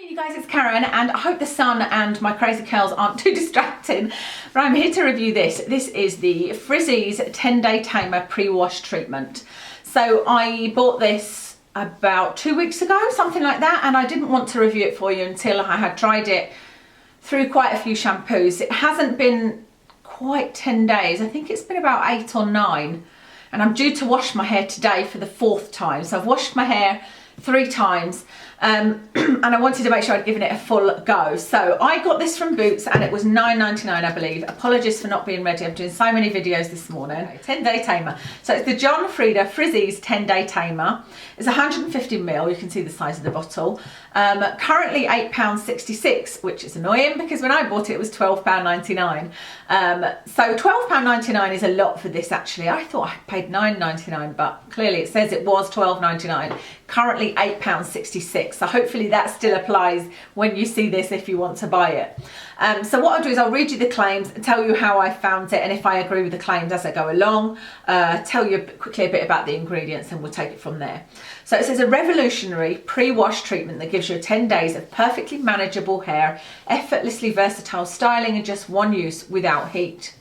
You guys, it's Karen, and I hope the sun and my crazy curls aren't too distracting, but I'm here to review this. This is the Frizzy's 10-day Tamer pre-wash treatment. So I bought this about 2 weeks ago, something like that, and I didn't want to review it for you until I had tried it through quite a few shampoos. It hasn't been quite 10 days. I think it's been about 8 or 9, and I'm due to wash my hair today for the 4th time. So I've washed my hair 3 times. And I wanted to make sure I'd given it a full go. So I got this from Boots and it was £9.99, I believe. Apologies for not being ready. I'm doing so many videos this morning. 10-day Tamer. So it's the John Frieda Frizzy's 10-day Tamer. It's 150ml. You can see the size of the bottle. Currently £8.66, which is annoying because when I bought it, it was £12.99. So £12.99 is a lot for this actually. I thought I paid £9.99, but clearly it says it was £12.99. Currently £8.66. So hopefully that still applies when you see this if you want to buy it. So what I'll do is I'll read you the claims and tell you how I found it and if I agree with the claims as I go along. Tell you quickly a bit about the ingredients and we'll take it from there. So it says a revolutionary pre-wash treatment that gives you 10 days of perfectly manageable hair, effortlessly versatile styling and just one use without heat.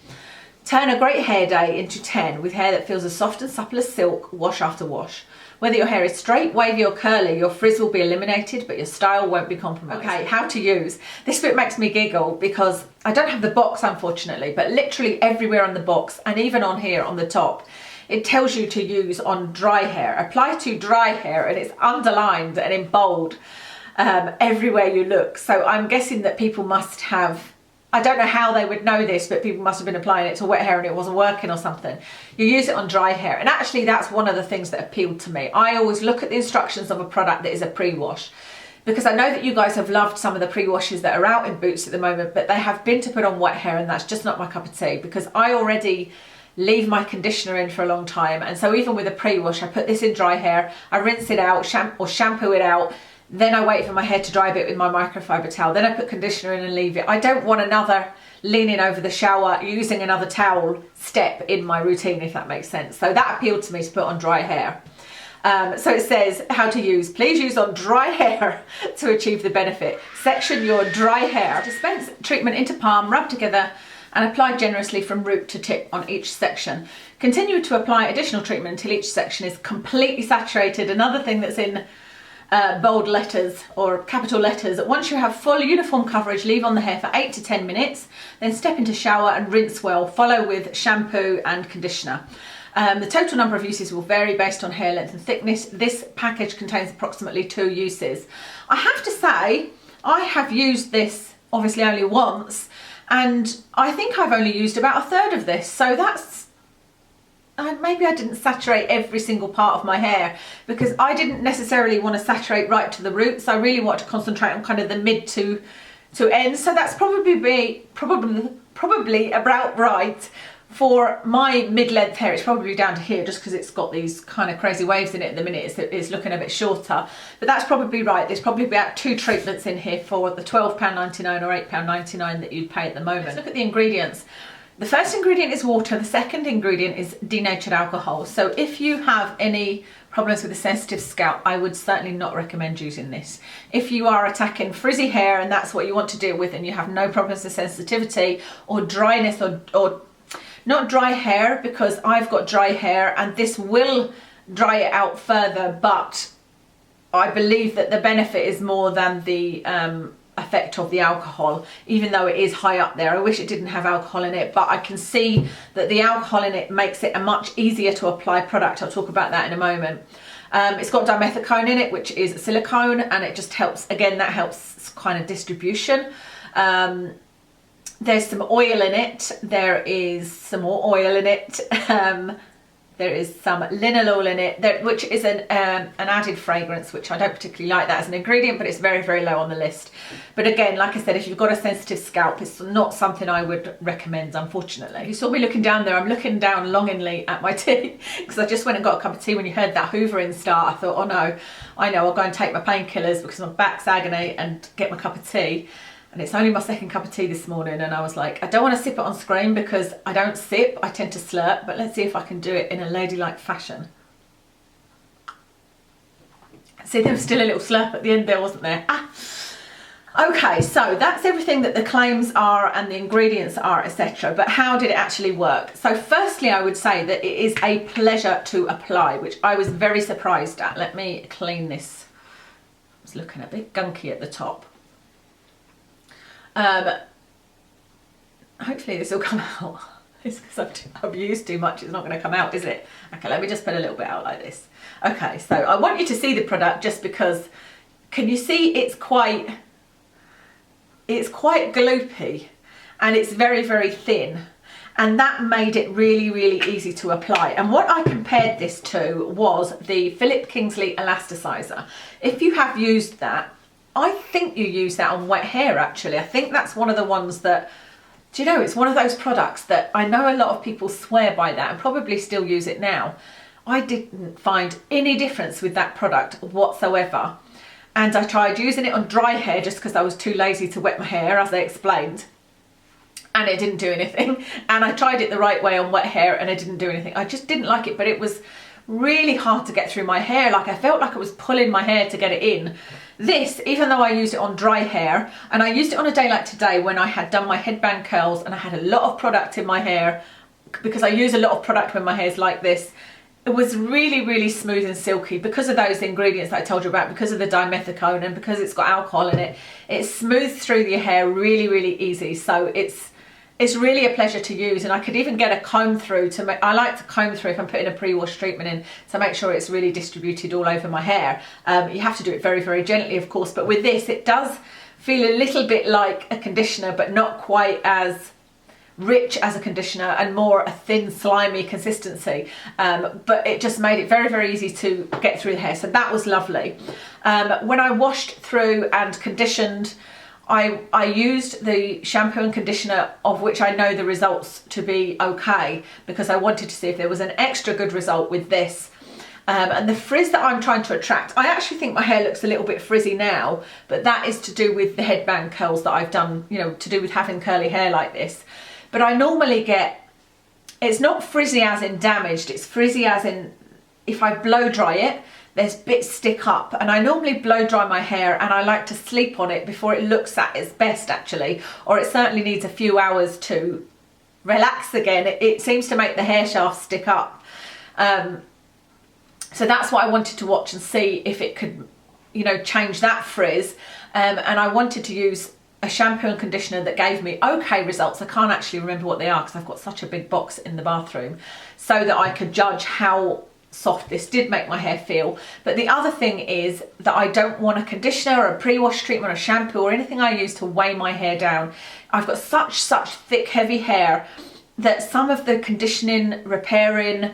Turn a great hair day into 10 with hair that feels as soft and supple as silk, wash after wash. Whether your hair is straight, wavy or curly, your frizz will be eliminated, but your style won't be compromised. Okay, how to use. This bit makes me giggle because I don't have the box, unfortunately, but literally everywhere on the box and even on here on the top, it tells you to use on dry hair. Apply to dry hair, and it's underlined and in bold everywhere you look. So I'm guessing that people must have, I don't know how they would know this, but people must have been applying it to wet hair and it wasn't working or something. You use it on dry hair. And actually that's one of the things that appealed to me. I always look at the instructions of a product that is a pre-wash because I know that you guys have loved some of the pre-washes that are out in Boots at the moment, but they have been to put on wet hair and that's just not my cup of tea because I already leave my conditioner in for a long time. And so even with a pre-wash, I put this in dry hair, I rinse it out or shampoo it out. Then I wait for my hair to dry a bit with my microfiber towel. Then I put conditioner in and leave it. I don't want another leaning over the shower, using another towel step in my routine, if that makes sense. So that appealed to me to put on dry hair. So it says how to use. Please use on dry hair to achieve the benefit. Section your dry hair. Dispense treatment into palm, rub together and apply generously from root to tip on each section. Continue to apply additional treatment until each section is completely saturated. Another thing that's in bold letters or capital letters. Once you have full uniform coverage, leave on the hair for 8 to 10 minutes, then step into shower and rinse well, follow with shampoo and conditioner. The total number of uses will vary based on hair length and thickness. This package contains approximately 2 uses. I have to say, I have used this obviously only once, and I think I've only used about a third of this, so that's maybe I didn't saturate every single part of my hair because I didn't necessarily want to saturate right to the roots. I really want to concentrate on kind of the mid to end. So that's probably about right for my mid-length hair. It's probably down to here just because it's got these kind of crazy waves in it at the minute. It's looking a bit shorter, but that's probably right. There's probably about 2 treatments in here for the £12.99 or £8.99 that you'd pay at the moment. Let's look at the ingredients. The first ingredient is water, the second ingredient is denatured alcohol. So if you have any problems with a sensitive scalp, I would certainly not recommend using this. If you are attacking frizzy hair and that's what you want to deal with and you have no problems with sensitivity or dryness or not dry hair, because I've got dry hair and this will dry it out further, but I believe that the benefit is more than the effect of the alcohol, even though it is high up there. I wish it didn't have alcohol in it, but I can see that the alcohol in it makes it a much easier to apply product. I'll talk about that in a moment. It's got dimethicone in it, which is silicone, and it just helps, again, that helps kind of distribution. There's some oil in it. There is some more oil in it. There is some linalool in it, which is an added fragrance, which I don't particularly like that as an ingredient, but it's very, very low on the list. But again, like I said, if you've got a sensitive scalp, it's not something I would recommend, unfortunately. If you saw me looking down there, I'm looking down longingly at my tea because I just went and got a cup of tea when you heard that hoovering start. I thought, oh no, I know, I'll go and take my painkillers because my back's agony and get my cup of tea. And it's only my 2nd cup of tea this morning and I was like, I don't want to sip it on screen because I don't sip, I tend to slurp, but let's see if I can do it in a ladylike fashion. See, there was still a little slurp at the end there, wasn't there? Okay, so that's everything that the claims are and the ingredients are, etc. But how did it actually work? So firstly, I would say that it is a pleasure to apply, which I was very surprised at. Let me clean this. It's looking a bit gunky at the top. Hopefully this will come out. It's because I've used too much, it's not going to come out, is it? Okay, let me just put a little bit out like this. Okay, so I want you to see the product just because, can you see it's quite gloopy and it's very, very thin. And that made it really, really easy to apply. And what I compared this to was the Philip Kingsley Elasticizer. If you have used that, I think you use that on wet hair actually. I think that's one of the ones that, do you know, it's one of those products that I know a lot of people swear by that and probably still use it now. I didn't find any difference with that product whatsoever. And I tried using it on dry hair just because I was too lazy to wet my hair, as I explained. And it didn't do anything. And I tried it the right way on wet hair and it didn't do anything. I just didn't like it, but it was really hard to get through my hair. Like I felt like I was pulling my hair to get it in. This, even though I used it on dry hair, and I used it on a day like today when I had done my headband curls and I had a lot of product in my hair, because I use a lot of product when my hair's like this, it was really, really smooth and silky because of those ingredients that I told you about, because of the dimethicone and because it's got alcohol in it. It smooths through your hair really, really easy. So it's really a pleasure to use, and I could even get a comb through to make, I like to comb through if I'm putting a pre-wash treatment in to make sure it's really distributed all over my hair. You have to do it very, very gently, of course, but with this it does feel a little bit like a conditioner, but not quite as rich as a conditioner and more a thin, slimy consistency. But it just made it very, very easy to get through the hair, so that was lovely. When I washed through and conditioned, I used the shampoo and conditioner, of which I know the results to be okay, because I wanted to see if there was an extra good result with this. And the frizz that I'm trying to attract, I actually think my hair looks a little bit frizzy now, but that is to do with the headband curls that I've done, you know, to do with having curly hair like this. But I normally get, it's not frizzy as in damaged, it's frizzy as in if I blow dry it, there's bits stick up, and I normally blow dry my hair and I like to sleep on it before it looks at its best actually, or it certainly needs a few hours to relax again. It seems to make the hair shaft stick up. So that's what I wanted to watch and see if it could, you know, change that frizz. And I wanted to use a shampoo and conditioner that gave me okay results. I can't actually remember what they are because I've got such a big box in the bathroom, so that I could judge how soft this did make my hair feel. But the other thing is that I don't want a conditioner or a pre-wash treatment or a shampoo or anything I use to weigh my hair down. I've got such thick, heavy hair that some of the conditioning, repairing,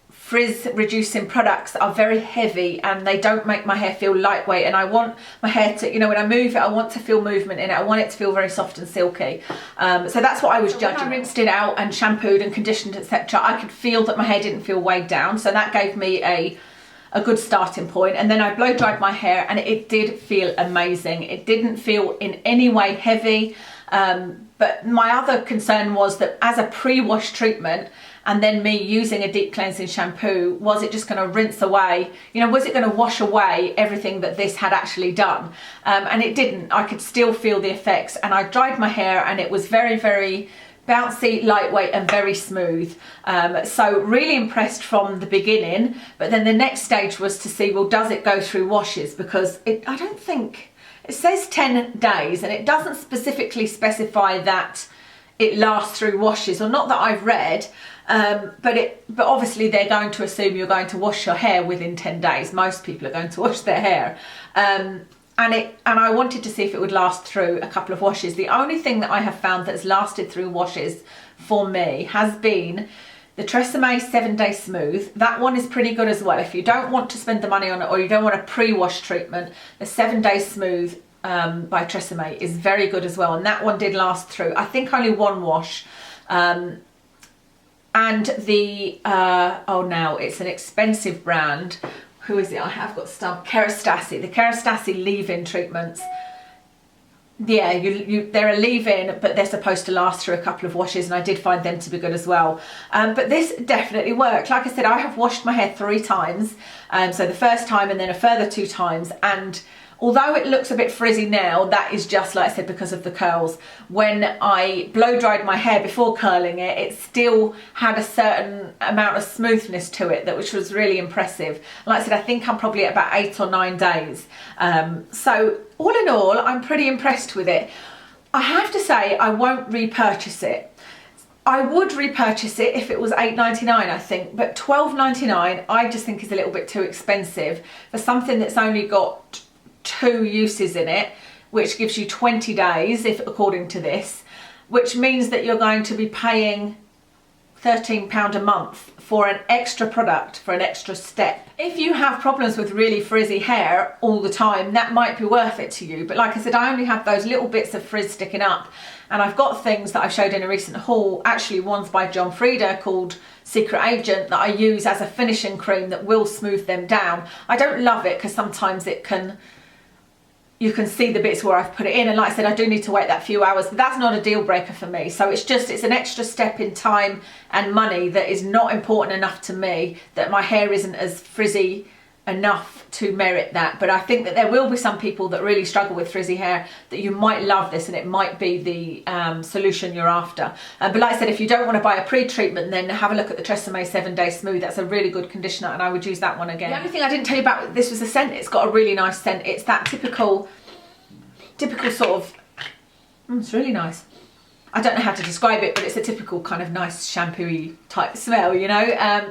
frizz reducing products are very heavy and they don't make my hair feel lightweight, and I want my hair to, you know, when I move it, I want to feel movement in it. I want it to feel very soft and silky. So that's what I was judging. When I rinsed it out and shampooed and conditioned, etc., I could feel that my hair didn't feel weighed down, so that gave me a good starting point. And then I blow dried my hair and it did feel amazing. It didn't feel in any way heavy. But my other concern was that as a pre-wash treatment, and then me using a deep cleansing shampoo, was it just going to rinse away, you know, was it going to wash away everything that this had actually done? And it didn't. I could still feel the effects, and I dried my hair and it was very, very bouncy, lightweight and very smooth. So really impressed from the beginning. But then the next stage was to see, well, does it go through washes? Because I don't think, it says 10 days and it doesn't specifically specify that it lasts through washes, or not that I've read. But obviously they're going to assume you're going to wash your hair within 10 days. Most people are going to wash their hair. And I wanted to see if it would last through a couple of washes. The only thing that I have found that's lasted through washes for me has been the Tresemme 7-Day Smooth. That one is pretty good as well. If you don't want to spend the money on it, or you don't want a pre-wash treatment, the 7-Day Smooth by Tresemme is very good as well. And that one did last through, I think, only one wash. And the, oh, now it's an expensive brand. Who is it? I have got stuff. Kerastase. The Kerastase leave-in treatments. Yeah, they're a leave-in, but they're supposed to last through a couple of washes, and I did find them to be good as well. But this definitely worked. Like I said, I have washed my hair 3 times. So the first time and then a further 2 times, and Although it looks a bit frizzy now, that is just, like I said, because of the curls. When I blow dried my hair before curling it, it still had a certain amount of smoothness to it, which was really impressive. Like I said, I think I'm probably at about 8 or 9 days. So all in all, I'm pretty impressed with it. I have to say, I won't repurchase it. I would repurchase it if it was $8.99, I think, but $12.99 I just think is a little bit too expensive for something that's only got 2 uses in it, which gives you 20 days, if according to this, which means that you're going to be paying £13 a month for an extra product, for an extra step. If you have problems with really frizzy hair all the time, that might be worth it to you. But like I said, I only have those little bits of frizz sticking up, and I've got things that I showed in a recent haul. Actually, one's by John Frieda called Secret Agent that I use as a finishing cream that will smooth them down. I don't love it because sometimes you can see the bits where I've put it in, and like I said, I do need to wait that few hours, but that's not a deal breaker for me. So it's an extra step in time and money that is not important enough to me, that my hair isn't as frizzy enough to merit that. But I think that there will be some people that really struggle with frizzy hair that you might love this, and it might be the solution you're after. But like I said, if you don't want to buy a pre-treatment, then have a look at the Tresemme 7-Day Smooth. That's a really good conditioner, and I would use that one again. The only thing I didn't tell you about this was the scent. It's got a really nice scent. It's that typical sort of, it's really nice. I don't know how to describe it, but it's a typical kind of nice shampoo-y type smell, you know.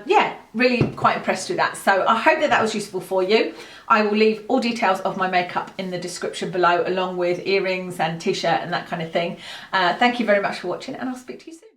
Yeah, really quite impressed with that. So I hope that was useful for you. I will leave all details of my makeup in the description below, along with earrings and t-shirt and that kind of thing. Thank you very much for watching, and I'll speak to you soon.